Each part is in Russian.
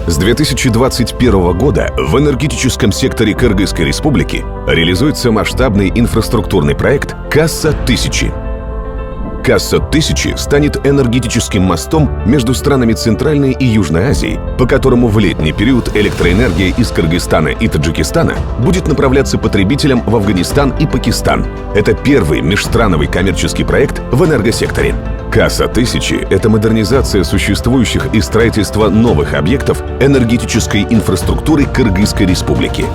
С 2021 года в энергетическом секторе Кыргызской Республики реализуется масштабный инфраструктурный проект «Касса-1000». «Касса-1000» станет энергетическим мостом между странами Центральной и Южной Азии, по которому в летний период электроэнергия из Кыргызстана и Таджикистана будет направляться потребителям в Афганистан и Пакистан. Это первый межстрановый коммерческий проект в энергосекторе. «Касса-1000» — это модернизация существующих и строительство новых объектов энергетической инфраструктуры Кыргызской Республики.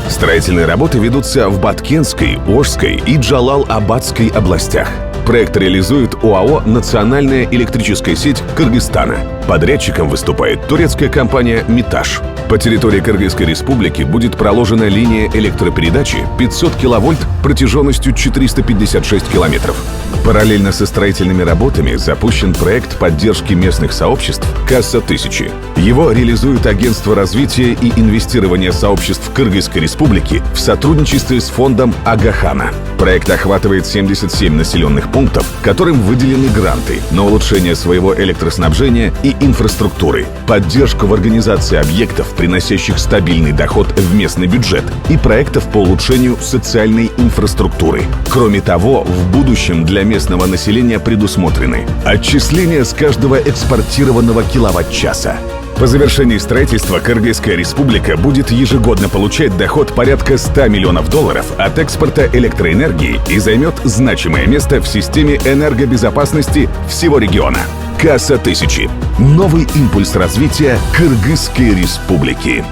Строительные работы ведутся в Баткенской, Ошской и Джалал-Абадской областях. Проект реализует ОАО «Национальная электрическая сеть Кыргызстана». Подрядчиком выступает турецкая компания «Митаж». По территории Кыргызской Республики будет проложена линия электропередачи 500 киловольт протяженностью 456 километров. Параллельно со строительными работами запущен проект поддержки местных сообществ «Касса-1000». Его реализует Агентство развития и инвестирования сообществ Кыргызской Республики в сотрудничестве с фондом Агахана. Проект охватывает 77 населенных пунктов, которым выделены гранты на улучшение своего электроснабжения и инфраструктуры, поддержку в организации объектов, приносящих стабильный доход в местный бюджет, и проектов по улучшению социальной инфраструктуры. Кроме того, в будущем для местного населения предусмотрены отчисления с каждого экспортированного киловатт-часа. По завершении строительства Кыргызская Республика будет ежегодно получать доход порядка $100 миллионов от экспорта электроэнергии и займет значимое место в системе энергобезопасности всего региона. «Касса-1000» — новый импульс развития Кыргызской Республики.